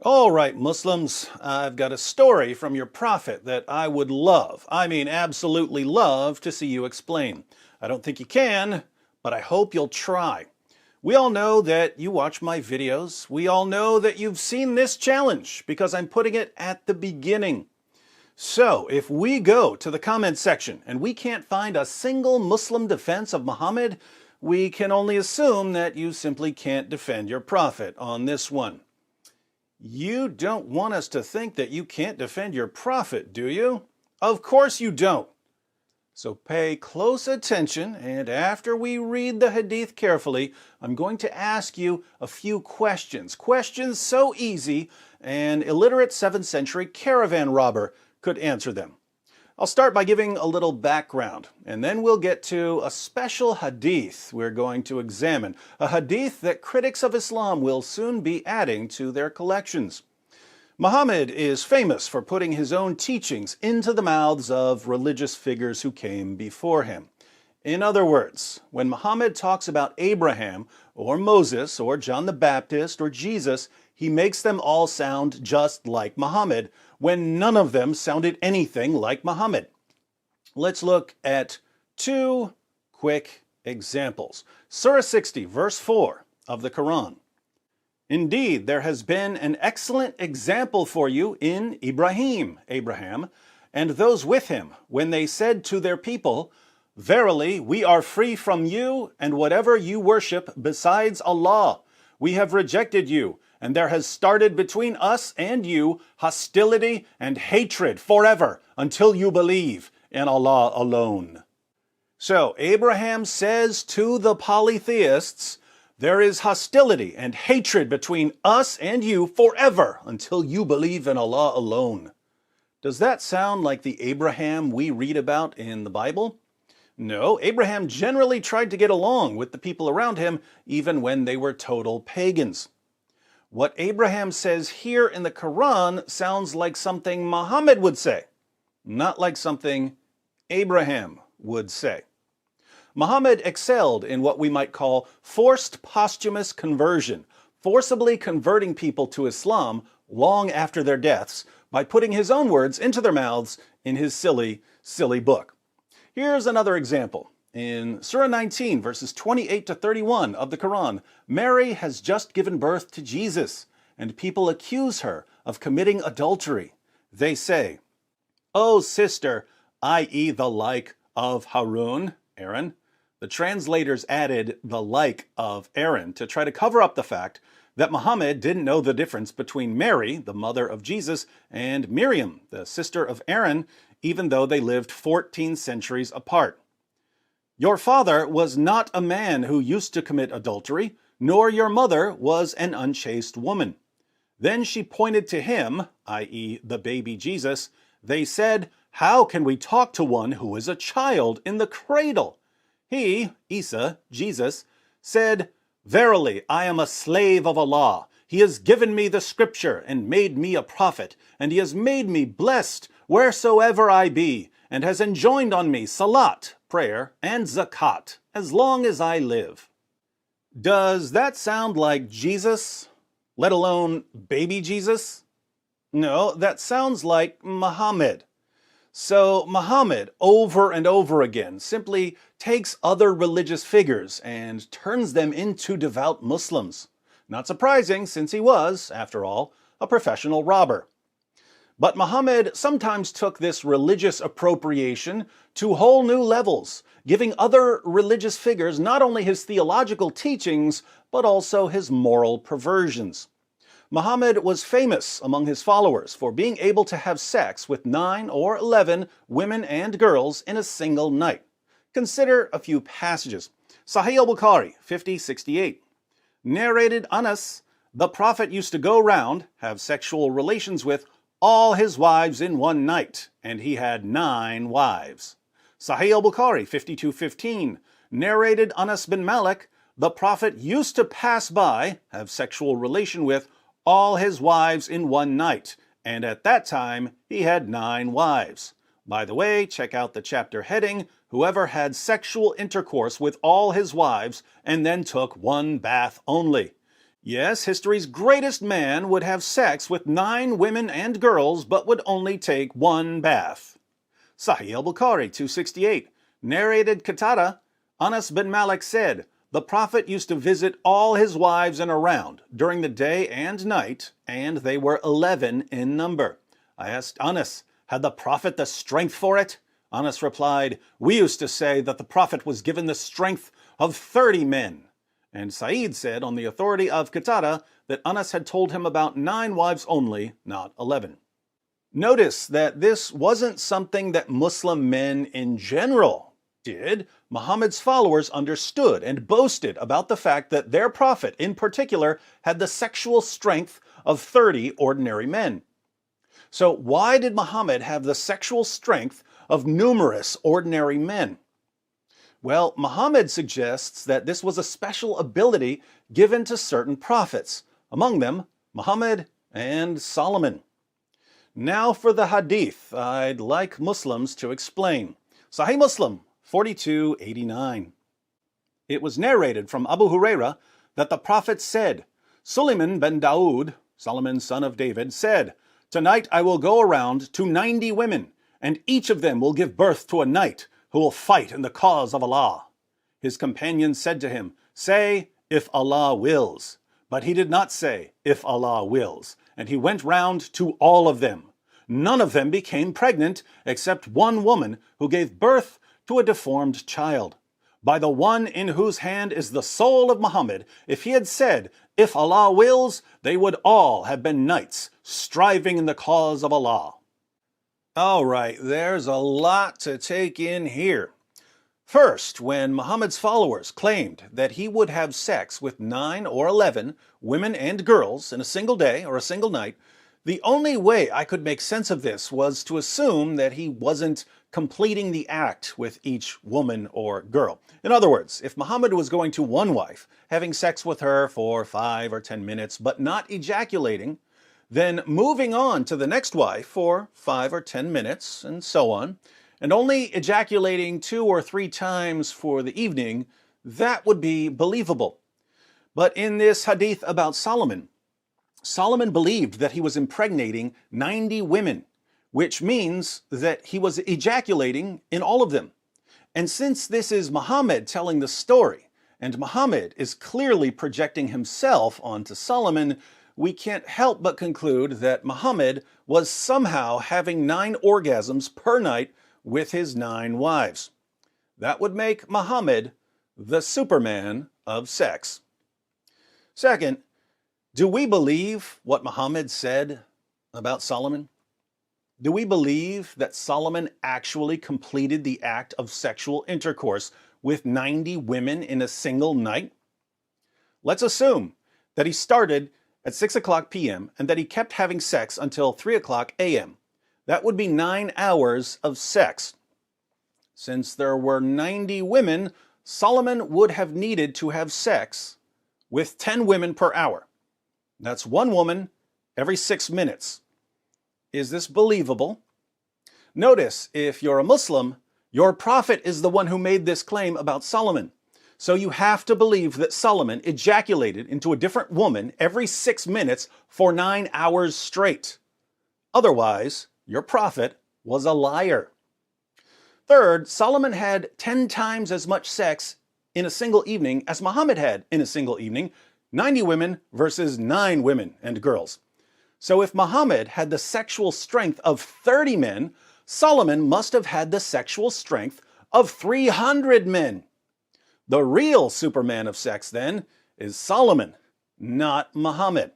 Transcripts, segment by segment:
All right, Muslims, I've got a story from your prophet that I would love, absolutely love to see you explain. I don't think you can, but I hope you'll try. We all know that you watch my videos. We all know that you've seen this challenge because I'm putting it at the beginning. So, if we go to the comment section and we can't find a single Muslim defense of Muhammad, we can only assume that you simply can't defend your prophet on this one. You don't want us to think that you can't defend your prophet, do you? Of course you don't. So pay close attention, and after we read the hadith carefully, I'm going to ask you a few questions. Questions so easy, an illiterate 7th century caravan robber could answer them. I'll start by giving a little background, and then we'll get to a special hadith we're going to examine, a hadith that critics of Islam will soon be adding to their collections. Muhammad is famous for putting his own teachings into the mouths of religious figures who came before him. In other words, when Muhammad talks about Abraham, or Moses, or John the Baptist, or Jesus, he makes them all sound just like Muhammad, when none of them sounded anything like Muhammad. Let's look at two quick examples. Surah 60, verse 4 of the Quran. Indeed, there has been an excellent example for you in Abraham, and those with him, when they said to their people, Verily, we are free from you and whatever you worship besides Allah. We have rejected you, and there has started between us and you hostility and hatred forever until you believe in Allah alone. So Abraham says to the polytheists, there is hostility and hatred between us and you forever until you believe in Allah alone. Does that sound like the Abraham we read about in the Bible? No, Abraham generally tried to get along with the people around him even when they were total pagans. What Abraham says here in the Quran sounds like something Muhammad would say, not like something Abraham would say. Muhammad excelled in what we might call forced posthumous conversion, forcibly converting people to Islam long after their deaths by putting his own words into their mouths in his silly book. Here's another example. In Surah 19, verses 28 to 31 of the Quran, Mary has just given birth to Jesus, and people accuse her of committing adultery. They say, O sister, i.e. the like of Harun, Aaron. The translators added the like of Aaron to try to cover up the fact that Muhammad didn't know the difference between Mary, the mother of Jesus, and Miriam, the sister of Aaron, even though they lived 14 centuries apart. Your father was not a man who used to commit adultery, nor your mother was an unchaste woman. Then she pointed to him, i.e. the baby Jesus. They said, How can we talk to one who is a child in the cradle? He, Isa, Jesus, said, Verily, I am a slave of Allah. He has given me the scripture and made me a prophet, and he has made me blessed wheresoever I be, and has enjoined on me salat, prayer, and zakat, as long as I live. Does that sound like Jesus, let alone baby Jesus? No, that sounds like Muhammad. So Muhammad, over and over again, simply takes other religious figures and turns them into devout Muslims. Not surprising, since he was, after all, a professional robber. But Muhammad sometimes took this religious appropriation to whole new levels, giving other religious figures not only his theological teachings, but also his moral perversions. Muhammad was famous among his followers for being able to have sex with 9 or 11 women and girls in a single night. Consider a few passages. Sahih al-Bukhari, 5068. Narrated Anas, the Prophet used to go round, have sexual relations with all his wives in one night, and he had 9 wives. Sahih al-Bukhari, 5215. Narrated Anas bin Malik, the Prophet used to pass by, have sexual relation with all his wives in one night, and at that time he had 9 wives. By the way, check out the chapter heading, Whoever had sexual intercourse with all his wives and then took one bath only. Yes, history's greatest man would have sex with 9 women and girls, but would only take 1 bath. Sahih al-Bukhari 268, narrated Qatada, Anas bin Malik said, the Prophet used to visit all his wives in a round during the day and night, and they were 11 in number. I asked Anas, had the Prophet the strength for it? Anas replied, we used to say that the Prophet was given the strength of 30 men. And Sa'id said, on the authority of Qatada, that Anas had told him about 9 wives only, not 11. Notice that this wasn't something that Muslim men in general did. Muhammad's followers understood and boasted about the fact that their prophet, in particular, had the sexual strength of 30 ordinary men. So why did Muhammad have the sexual strength of numerous ordinary men? Well, Muhammad suggests that this was a special ability given to certain prophets, among them Muhammad and Solomon. Now for the hadith I'd like Muslims to explain. Sahih Muslim 4289. It was narrated from Abu Huraira that the Prophet said, Suleiman ben Dawood, Solomon son of David, said, tonight I will go around to 90 women, and each of them will give birth to a knight who will fight in the cause of Allah. His companions said to him, say, if Allah wills. But he did not say, if Allah wills, and he went round to all of them. None of them became pregnant except one woman who gave birth to a deformed child. By the one in whose hand is the soul of Muhammad, if he had said, if Allah wills, they would all have been knights striving in the cause of Allah. All right, there's a lot to take in here. First, when Muhammad's followers claimed that he would have sex with 9 or 11 women and girls in a single day or a single night, the only way I could make sense of this was to assume that he wasn't completing the act with each woman or girl. In other words, if Muhammad was going to one wife, having sex with her for 5 or 10 minutes, but not ejaculating, then moving on to the next wife for 5 or 10 minutes, and so on, and only ejaculating 2 or 3 times for the evening, that would be believable. But in this hadith about Solomon, Solomon believed that he was impregnating 90 women, which means that he was ejaculating in all of them. And since this is Muhammad telling the story, and Muhammad is clearly projecting himself onto Solomon, we can't help but conclude that Muhammad was somehow having 9 orgasms per night with his 9 wives. That would make Muhammad the Superman of sex. Second, do we believe what Muhammad said about Solomon? Do we believe that Solomon actually completed the act of sexual intercourse with 90 women in a single night? Let's assume that he started at 6 o'clock p.m. and that he kept having sex until 3 o'clock a.m. That would be 9 hours of sex. Since there were 90 women, Solomon would have needed to have sex with 10 women per hour. That's 1 woman every 6 minutes. Is this believable? Notice, if you're a Muslim, your prophet is the one who made this claim about Solomon. So you have to believe that Solomon ejaculated into a different woman every 6 minutes for 9 hours straight. Otherwise, your prophet was a liar. Third, Solomon had 10 times as much sex in a single evening as Muhammad had in a single evening, 90 women versus 9 women and girls. So if Muhammad had the sexual strength of 30 men, Solomon must have had the sexual strength of 300 men. The real Superman of sex, then, is Solomon, not Muhammad.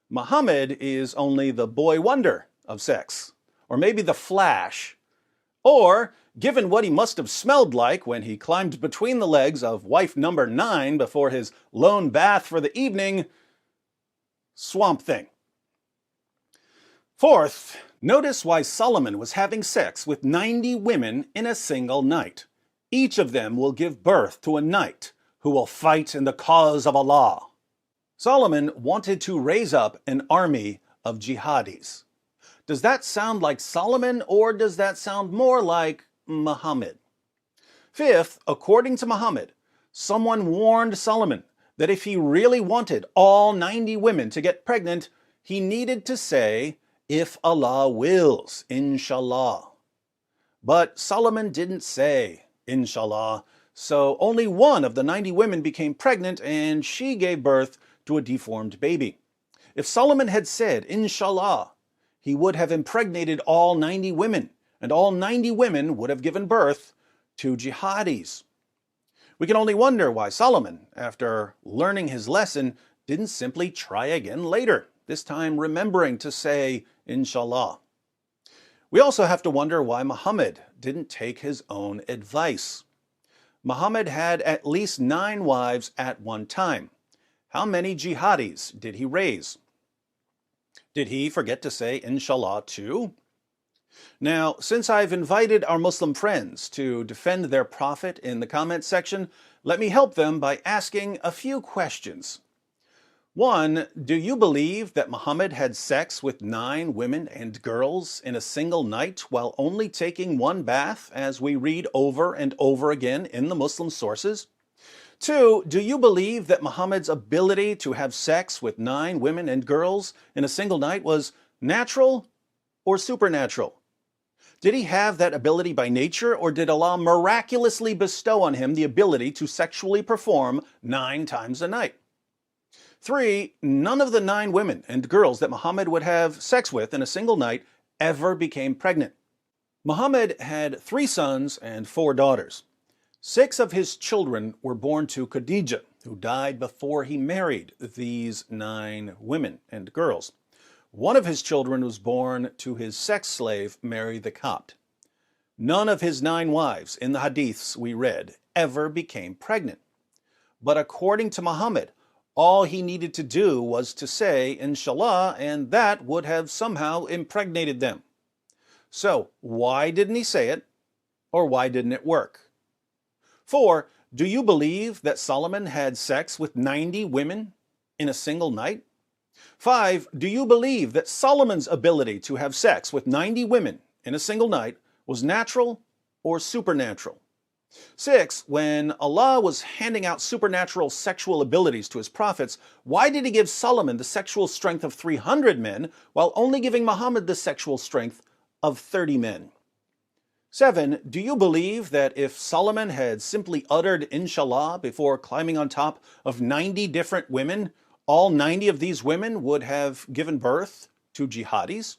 Muhammad is only the boy wonder of sex, or maybe the Flash. Or, given what he must have smelled like when he climbed between the legs of wife number 9 before his lone bath for the evening, Swamp Thing. Fourth, notice why Solomon was having sex with 90 women in a single night. Each of them will give birth to a knight who will fight in the cause of Allah. Solomon wanted to raise up an army of jihadis. Does that sound like Solomon, or does that sound more like Muhammad? Fifth, according to Muhammad, someone warned Solomon that if he really wanted all 90 women to get pregnant, he needed to say, "If Allah wills, inshallah." But Solomon didn't say, inshallah, so only one of the 90 women became pregnant and she gave birth to a deformed baby. If Solomon had said, inshallah, he would have impregnated all 90 women, and all 90 women would have given birth to jihadis. We can only wonder why Solomon, after learning his lesson, didn't simply try again later, this time remembering to say, inshallah. We also have to wonder why Muhammad didn't take his own advice. Muhammad had at least 9 wives at one time. How many jihadis did he raise? Did he forget to say inshallah too? Now, since I've invited our Muslim friends to defend their prophet in the comments section, let me help them by asking a few questions. 1. Do you believe that Muhammad had sex with 9 women and girls in a single night while only taking 1 bath, as we read over and over again in the Muslim sources? 2. Do you believe that Muhammad's ability to have sex with 9 women and girls in a single night was natural or supernatural? Did he have that ability by nature, or did Allah miraculously bestow on him the ability to sexually perform 9 times a night? 3. None of the 9 women and girls that Muhammad would have sex with in a single night ever became pregnant. Muhammad had 3 sons and 4 daughters. 6 of his children were born to Khadijah, who died before he married these 9 women and girls. 1 of his children was born to his sex slave, Mary the Copt. None of his 9 wives in the hadiths we read ever became pregnant. But according to Muhammad, all he needed to do was to say, inshallah, and that would have somehow impregnated them. So, why didn't he say it, or why didn't it work? 4. Do you believe that Solomon had sex with 90 women in a single night? 5. Do you believe that Solomon's ability to have sex with 90 women in a single night was natural or supernatural? 6. When Allah was handing out supernatural sexual abilities to his prophets, why did he give Solomon the sexual strength of 300 men while only giving Muhammad the sexual strength of 30 men? 7. Do you believe that if Solomon had simply uttered inshallah before climbing on top of 90 different women, all 90 of these women would have given birth to jihadis?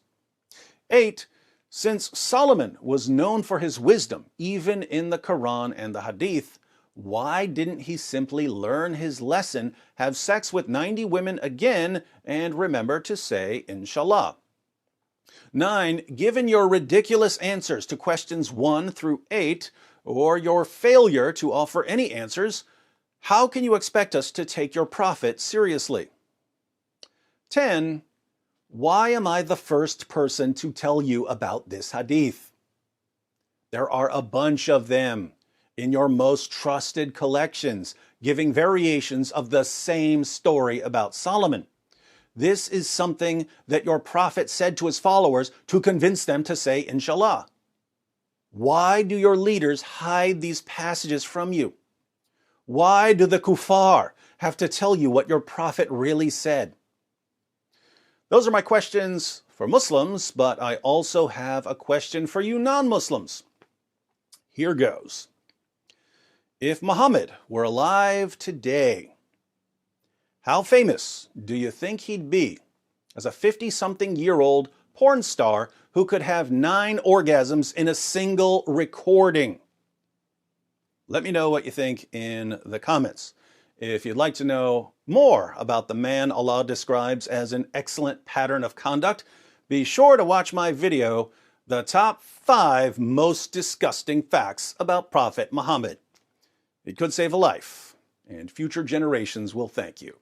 8. Since Solomon was known for his wisdom, even in the Quran and the Hadith, why didn't he simply learn his lesson, have sex with 90 women again, and remember to say inshallah? 9. Given your ridiculous answers to questions 1 through 8, or your failure to offer any answers, how can you expect us to take your prophet seriously? 10. Why am I the first person to tell you about this hadith? There are a bunch of them in your most trusted collections, giving variations of the same story about Solomon. This is something that your prophet said to his followers to convince them to say inshallah. Why do your leaders hide these passages from you? Why do the kuffar have to tell you what your prophet really said? Those are my questions for Muslims, but I also have a question for you non-Muslims. Here goes. If Muhammad were alive today, how famous do you think he'd be as a 50-something-year-old porn star who could have 9 orgasms in a single recording? Let me know what you think in the comments. If you'd like to know more about the man Allah describes as an excellent pattern of conduct, be sure to watch my video, The Top 5 Most Disgusting Facts About Prophet Muhammad. It could save a life, and future generations will thank you.